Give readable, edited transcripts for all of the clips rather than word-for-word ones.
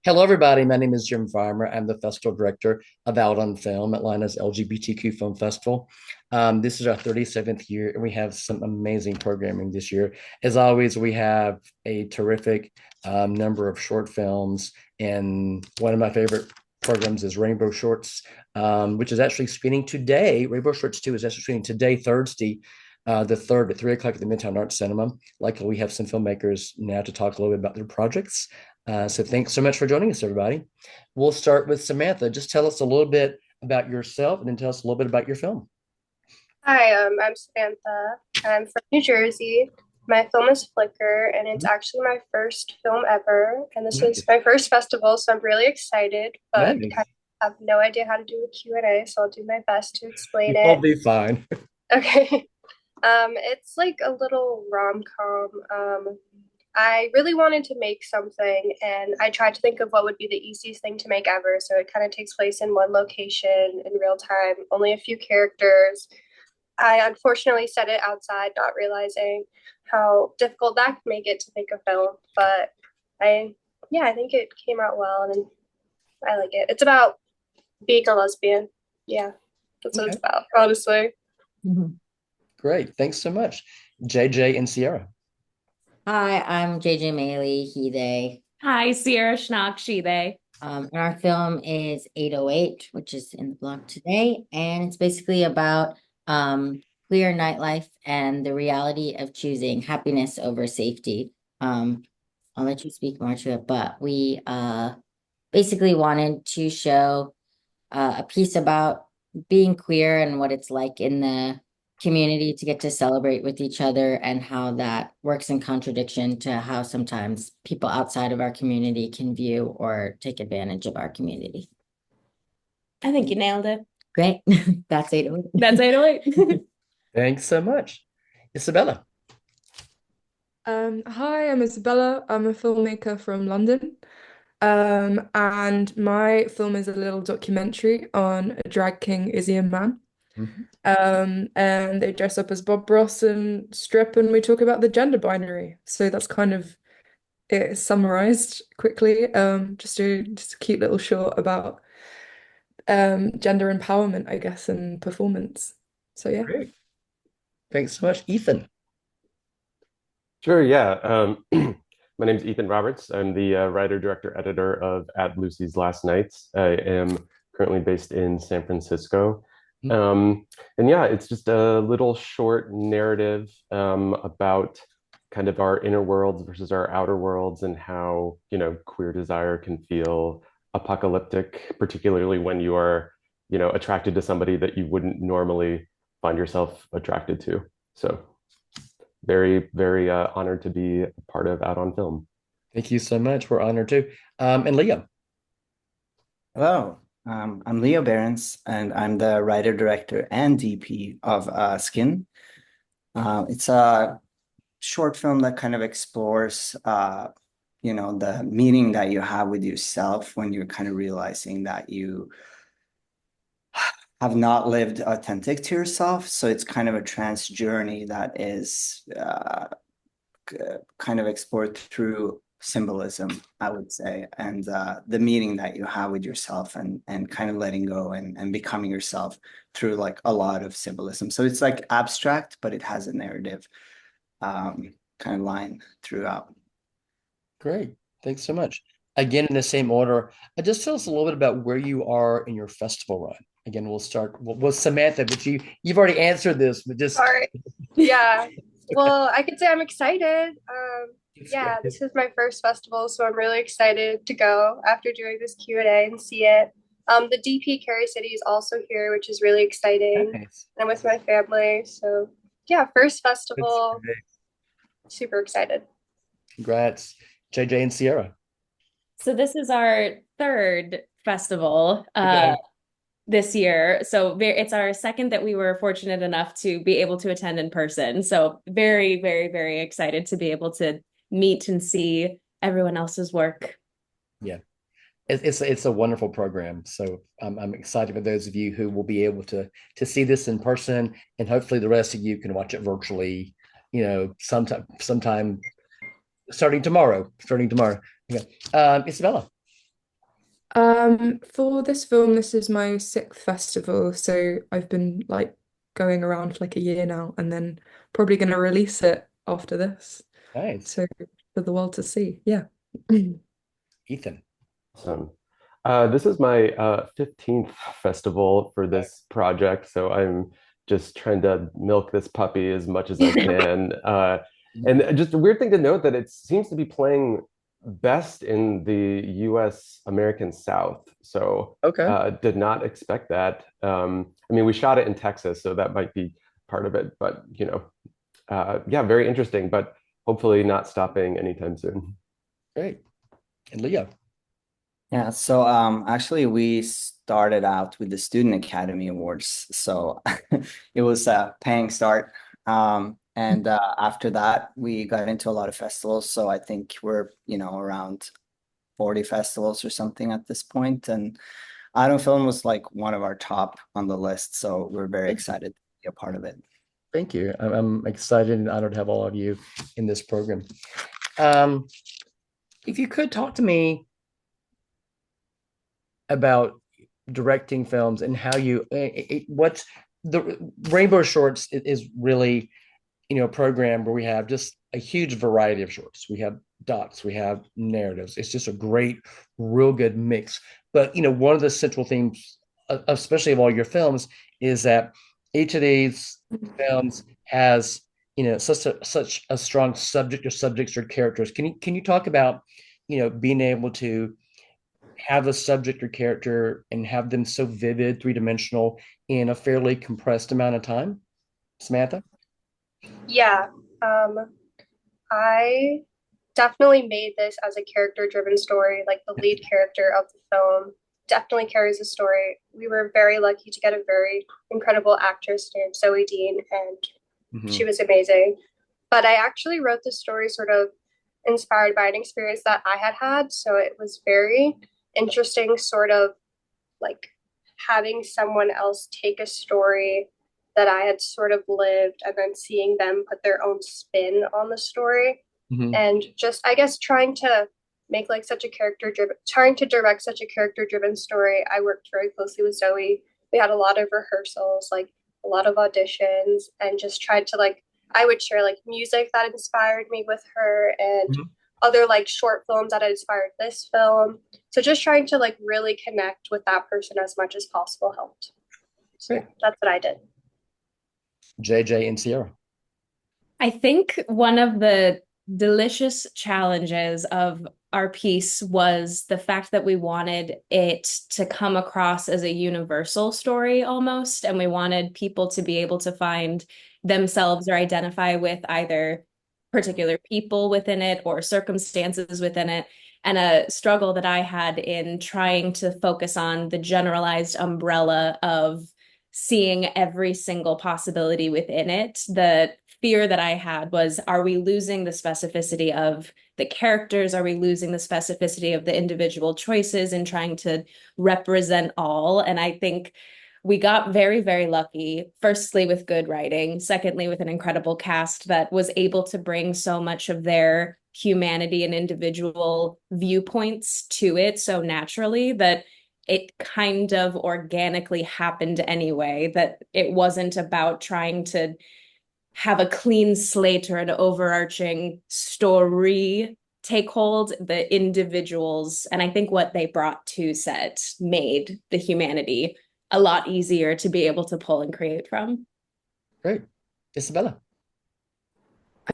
Hello, everybody. My name is Jim Farmer. I'm the festival director of Out on Film, Atlanta's LGBTQ Film Festival. This is our 37th year, and we have some amazing programming this year. As always, we have a terrific number of short films, and one of my favorite programs is Rainbow Shorts, which is actually screening today. Rainbow Shorts 2 is actually screening today, Thursday, the 3rd at 3 o'clock at the Midtown Arts Cinema. Luckily, we have some filmmakers now to talk a little bit about their projects. So thanks so much for joining us, everybody. We'll start with Samantha. Just tell us a little bit about yourself and then tell us a little bit about your film. Hi, I'm Samantha. I'm from New Jersey. My film is Flicker, and it's actually my first film ever. And this is Nice. my first festival, so I'm really excited, but I Nice. have no idea how to do a Q&A, so I'll do my best to explain You'll it. be fine. Okay. It's like a little rom-com. I really wanted to make something, and I tried to think of what would be the easiest thing to make ever. So it kind of takes place in one location in real time, only a few characters. I unfortunately set it outside, not realizing how difficult that could make it to make a film. But I think it came out well, and I like it. It's about being a lesbian. Yeah, that's what it's Okay. about, honestly. Mhm. Great. Thanks so much. JJ and Sierra. Hi, I'm JJ Maley, he, they. Hi, Sierra Schnock, she, they. And our film is 808, which is in the blog today. And it's basically about queer nightlife and the reality of choosing happiness over safety. I'll let you speak more to it, but we basically wanted to show a piece about being queer and what it's like in the community to get to celebrate with each other and how that works in contradiction to how sometimes people outside of our community can view or take advantage of our community. I think you nailed it. Great. That's 808. That's 808. Thanks so much. Isabella. Hi, I'm Isabella. I'm a filmmaker from London. And my film is a little documentary on a drag king, Izzy and Man. Mhm. And they dress up as Bob Ross and strip, and we talk about the gender binary. So that's kind of it summarized quickly. Just a cute little short about gender empowerment, I guess, and performance. So yeah. Great. Thanks so much. Ethan. Sure, yeah. My name's Ethan Roberts. I'm the writer, director, editor of At Lucy's Last Nights. I am currently based in San Francisco. And yeah, it's just a little short narrative about kind of our inner worlds versus our outer worlds and how, queer desire can feel apocalyptic, particularly when you are, attracted to somebody that you wouldn't normally find yourself attracted to. So very, very honored to be a part of Out on Film. Thank you so much. We're honored too. And Liam. Hello, I'm Leo Behrens, and I'm the writer, director, and DP of Skin. It's a short film that kind of explores, the meaning that you have with yourself when you're kind of realizing that you have not lived authentic to yourself. So it's kind of a trans journey that is kind of explored through symbolism, I would say, and the meaning that you have with yourself and kind of letting go and becoming yourself through like a lot of symbolism. So it's like abstract, but it has a narrative kind of line throughout. Great. Thanks so much. Again, in the same order, just tell us a little bit about where you are in your festival run. Again, we'll start with Samantha, but you've already answered this, but just Sorry. Yeah. Well, I could say I'm excited. Yeah, great. this is my first festival, so I'm really excited to go after doing this Q&A and see it. The DP Carrie City is also here, which is really exciting. Nice. I'm with my family, so yeah, first That's festival. great. Super excited. Congrats, JJ and Sierra. So this is our third festival Okay. this year. So it's our second that we were fortunate enough to be able to attend in person. So very, very, very excited to be able to meet and see everyone else's work. Yeah. It's a wonderful program. So I'm excited for those of you who will be able to see this in person, and hopefully the rest of you can watch it virtually, sometime starting tomorrow. Okay. Isabella. For this film, this is my sixth festival, so I've been like going around for like a year now, and then probably going to release it after this, Nice. so for the world to see. Yeah. Ethan. Awesome. This is my 15th festival for this project, so I'm just trying to milk this puppy as much as I can. And just a weird thing to note that it seems to be playing best in the US American South. So Okay. did not expect that. I mean, we shot it in Texas, so that might be part of it, but yeah, very interesting, but hopefully not stopping anytime soon. Great. And Leo. Yeah, so actually we started out with the Student Academy Awards. So it was a paying start. And after that we got into a lot of festivals. So I think we're, around 40 festivals or something at this point. And Idle Film was like one of our top on the list. So we're very excited to be a part of it. Thank you. I'm excited and honored to have all of you in this program. If you could talk to me about directing films and how you, what's the Rainbow Shorts is really, a program where we have just a huge variety of shorts. We have docs, we have narratives. It's just a great, real good mix. But, one of the central themes, especially of all your films, is that each of these films has such a strong subject or subjects or characters. Can you talk about being able to have a subject or character and have them so vivid, three-dimensional in a fairly compressed amount of time? Samantha? Yeah, I definitely made this as a character-driven story. Like the lead character of the film definitely carries a story. We were very lucky to get a very incredible actress named Zoe Dean, and she was amazing. But I actually wrote the story sort of inspired by an experience that I had had. So it was very interesting, sort of like having someone else take a story that I had sort of lived and then seeing them put their own spin on the story. And just, I guess, trying to make like such a trying to direct such a character driven story. I worked very closely with Zoe. We had a lot of rehearsals, like a lot of auditions, and just tried to like, I would share like music that inspired me with her and other like short films that had inspired this film. So just trying to like really connect with that person as much as possible helped. So that's what I did. JJ and Sierra. I think one of the delicious challenges of our piece was the fact that we wanted it to come across as a universal story almost, and we wanted people to be able to find themselves or identify with either particular people within it or circumstances within it. And a struggle that I had in trying to focus on the generalized umbrella of seeing every single possibility within it. The fear that I had was, are we losing the specificity of the characters? Are we losing the specificity of the individual choices in trying to represent all? And I think we got very, very lucky, firstly, with good writing, secondly, with an incredible cast that was able to bring so much of their humanity and individual viewpoints to it so naturally that it kind of organically happened anyway, that it wasn't about trying to have a clean slate or an overarching story take hold. The individuals, and I think what they brought to set made the humanity a lot easier to be able to pull and create from. Great. Isabella.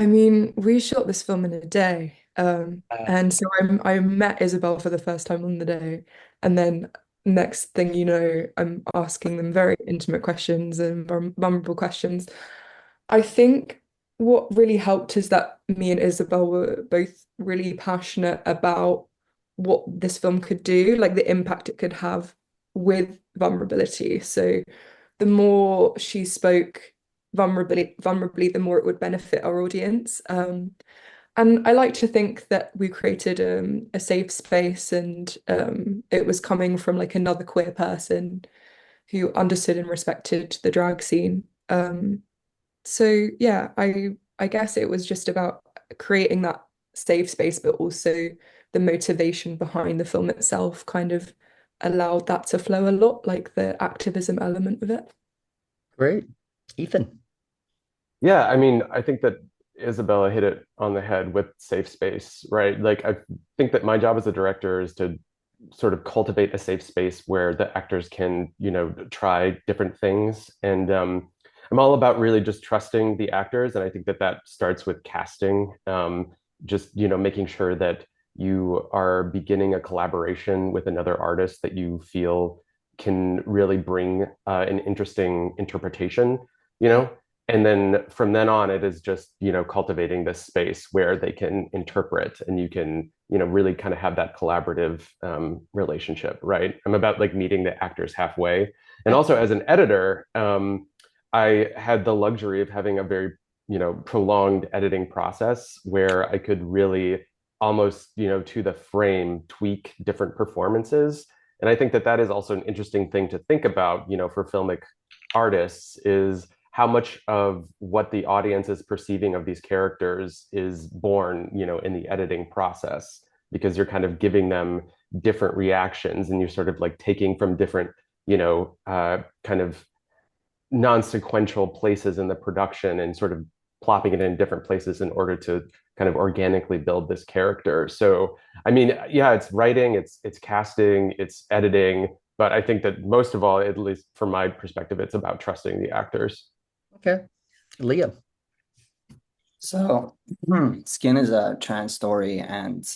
I mean, we shot this film in a day. And so I met Isabel for the first time on the day. And then next thing you know, I'm asking them very intimate questions and vulnerable questions. I think what really helped is that me and Isabel were both really passionate about what this film could do, like the impact it could have with vulnerability. So the more she spoke vulnerably, the more it would benefit our audience. And I like to think that we created a safe space, and it was coming from like another queer person who understood and respected the drag scene. So yeah, I guess it was just about creating that safe space, but also the motivation behind the film itself kind of allowed that to flow a lot, like the activism element of it. Great. Ethan. Yeah, I mean, I think that Isabella hit it on the head with safe space, right? Like, I think that my job as a director is to sort of cultivate a safe space where the actors can, try different things. And I'm all about really just trusting the actors. And I think that that starts with casting, just, making sure that you are beginning a collaboration with another artist that you feel can really bring an interesting interpretation, you know? And then from then on, it is just, cultivating this space where they can interpret and you can, really kind of have that collaborative relationship, right? I'm about like meeting the actors halfway. And also as an editor, I had the luxury of having a very, prolonged editing process where I could really almost, to the frame tweak different performances. And I think that that is also an interesting thing to think about, for filmic artists is how much of what the audience is perceiving of these characters is born, in the editing process, because you're kind of giving them different reactions and you're sort of like taking from different, kind of non-sequential places in the production and sort of plopping it in different places in order to kind of organically build this character. So, I mean, yeah, it's writing, it's casting, it's editing, but I think that most of all, at least from my perspective, it's about trusting the actors. Okay. Leah. So, Skin is a trans story, and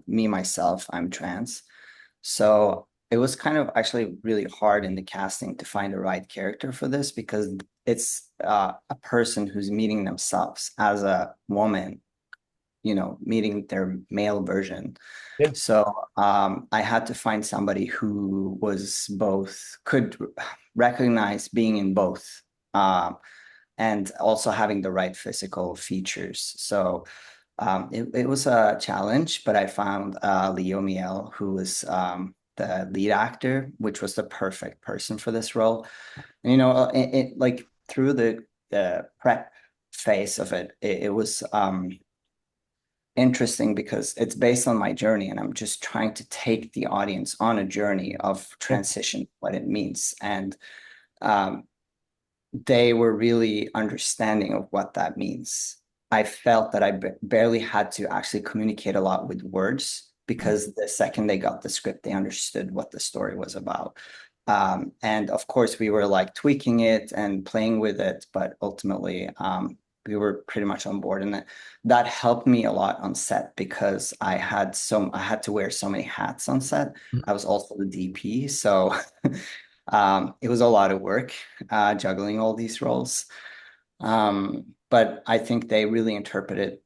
me myself, I'm trans. So it was kind of actually really hard in the casting to find the right character for this because it's a person who's meeting themselves as a woman, meeting their male version. Yeah. So I had to find somebody who was both, could recognize being in both. And also having the right physical features. So it was a challenge, but I found Leo Miel, who was the lead actor, which was the perfect person for this role. And, it like through the prep phase of it was interesting because it's based on my journey, and I'm just trying to take the audience on a journey of transition, what it means. And they were really understanding of what that means. I felt that I barely had to actually communicate a lot with words because the second they got the script, they understood what the story was about. And of course, we were like tweaking it and playing with it, but ultimately, we were pretty much on board, and that helped me a lot on set because I had to wear so many hats on set. I was also the DP, so it was a lot of work juggling all these roles. But I think they really interpreted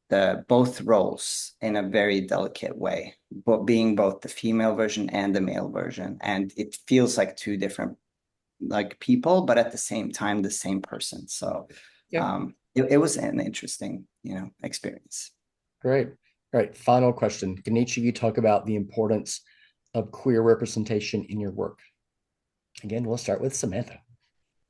both roles in a very delicate way, but being both the female version and the male version. And it feels like two different like people, but at the same time, the same person. So it was an interesting, experience. Great. All right. Final question. Can each of you talk about the importance of queer representation in your work? Again, we'll start with Samantha.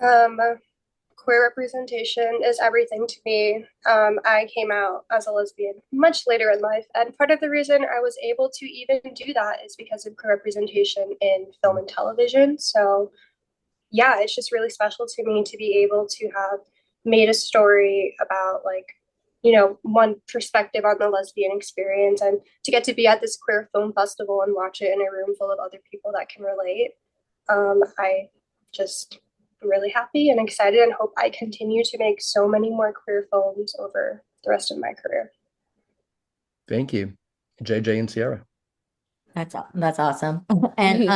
Queer representation is everything to me. I came out as a lesbian much later in life, and part of the reason I was able to even do that is because of queer representation in film and television. So yeah, it's just really special to me to be able to have made a story about one perspective on the lesbian experience, and to get to be at this queer film festival and watch it in a room full of other people that can relate. I just am really happy and excited and hope I continue to make so many more queer films over the rest of my career. Thank you. JJ and Sierra. That's awesome. And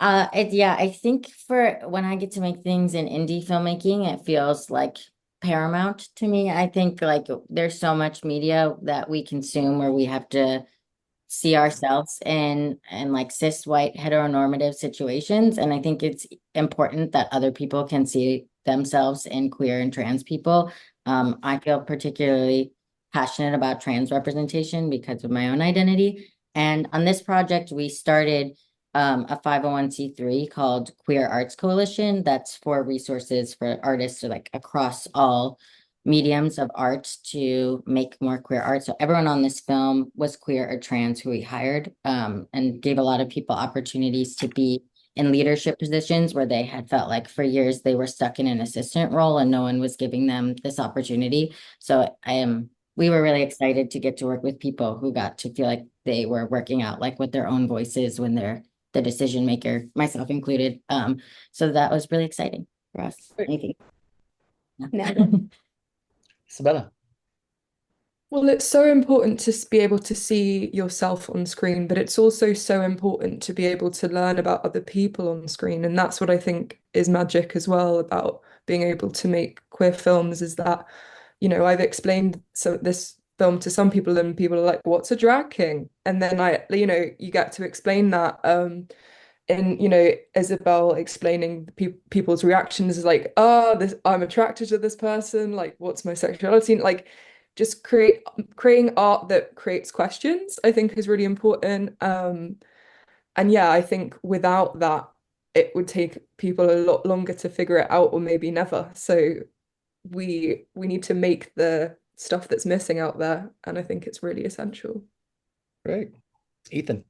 I think for when I get to make things in indie filmmaking, it feels like paramount to me. I think like there's so much media that we consume where we have to see ourselves in like cis white heteronormative situations. And I think it's important that other people can see themselves in queer and trans people. I feel particularly passionate about trans representation because of my own identity. And on this project, we started a 501c3 called Queer Arts Coalition. That's for resources for artists like across all mediums of art to make more queer art. So everyone on this film was queer or trans who we hired, and gave a lot of people opportunities to be in leadership positions where they had felt like for years they were stuck in an assistant role and no one was giving them this opportunity. So we were really excited to get to work with people who got to feel like they were working out like with their own voices when they're the decision maker, myself included. So that was really exciting for us. Thank you. Isabella. Well, it's so important to be able to see yourself on screen, but it's also so important to be able to learn about other people on screen. And that's what I think is magic as well about being able to make queer films is that, I've explained this film to some people and people are like, what's a drag king? And then you get to explain that. And Isabel explaining people's reactions is like, this I'm attracted to this person, like what's my sexuality? Like just creating art that creates questions, I think is really important. And yeah, I think without that, it would take people a lot longer to figure it out, or maybe never. So we need to make the stuff that's missing out there, and I think it's really essential. Great. Ethan.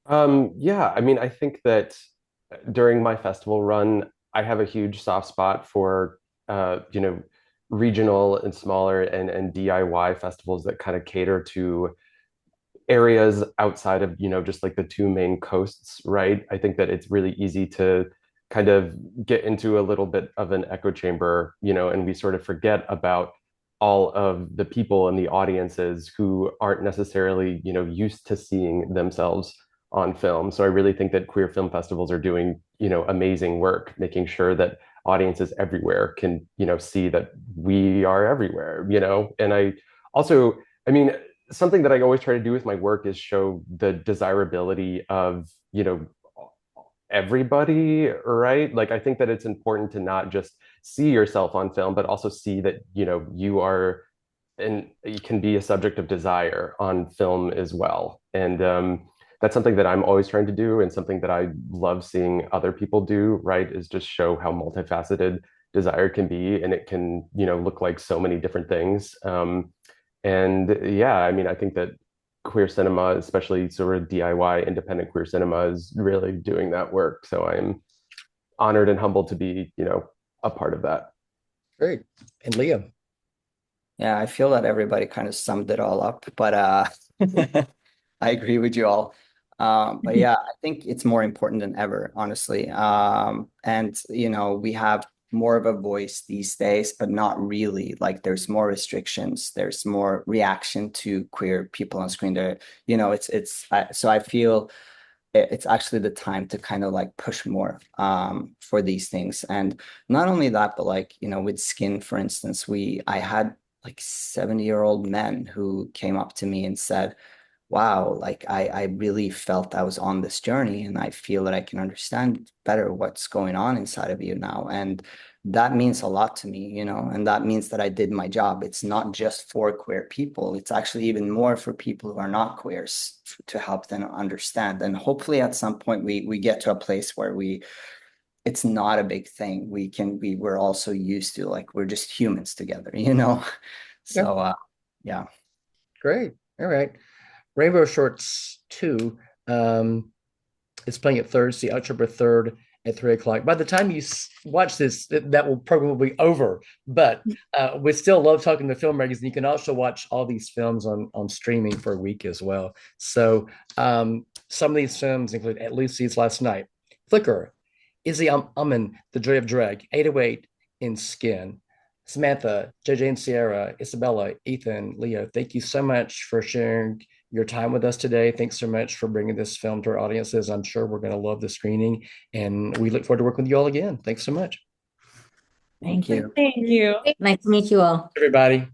Yeah, I mean, I think that during my festival run, I have a huge soft spot for regional and smaller and DIY festivals that kind of cater to areas outside of, just like the two main coasts, right? I think that it's really easy to kind of get into a little bit of an echo chamber, and we sort of forget about all of the people and the audiences who aren't necessarily, used to seeing themselves on film. So I really think that queer film festivals are doing, amazing work, making sure that audiences everywhere can, see that we are everywhere, and I mean, something that I always try to do with my work is show the desirability of, everybody, right? Like, I think that it's important to not just see yourself on film, but also see that, you are, and you can be a subject of desire on film as well. And that's something that I'm always trying to do, and something that I love seeing other people do, right? Is just show how multifaceted desire can be, and it can, look like so many different things. And yeah, I mean, I think that queer cinema, especially sort of DIY independent queer cinema, is really doing that work. So I'm honored and humbled to be, a part of that. Great. And Liam. Yeah, I feel that everybody kind of summed it all up, but I agree with you all. But yeah, I think it's more important than ever, honestly. And we have more of a voice these days, but not really. Like there's more restrictions, there's more reaction to queer people on screen. There, so I feel it's actually the time to kind of like push more for these things. And not only that, but like, with skin, for instance, I had like 70-year-old men who came up to me and said, wow, like I really felt I was on this journey, and I feel that I can understand better what's going on inside of you now. And that means a lot to me, and that means that I did my job. It's not just for queer people. It's actually even more for people who are not queers to help them understand. And hopefully at some point we get to a place where it's not a big thing. We're also used to, like, we're just humans together, So yeah. Great. All right. Rainbow Shorts 2 is playing at Thursday, October 3rd at 3 o'clock. By the time you watch this, that will probably be over. But we still love talking to filmmakers, and you can also watch all these films on streaming for a week as well. So some of these films include At Lucy's Last Night, Flicker, Izzy, Aman, The Joy of Drag, 808 in Skin. Samantha, JJ and Sierra, Isabella, Ethan, Leo, thank you so much for sharing your time with us today. Thanks so much for bringing this film to our audiences. I'm sure we're going to love the screening, and we look forward to working with you all again. Thanks so much. Thank you. Thank you. Nice to meet you all. Everybody.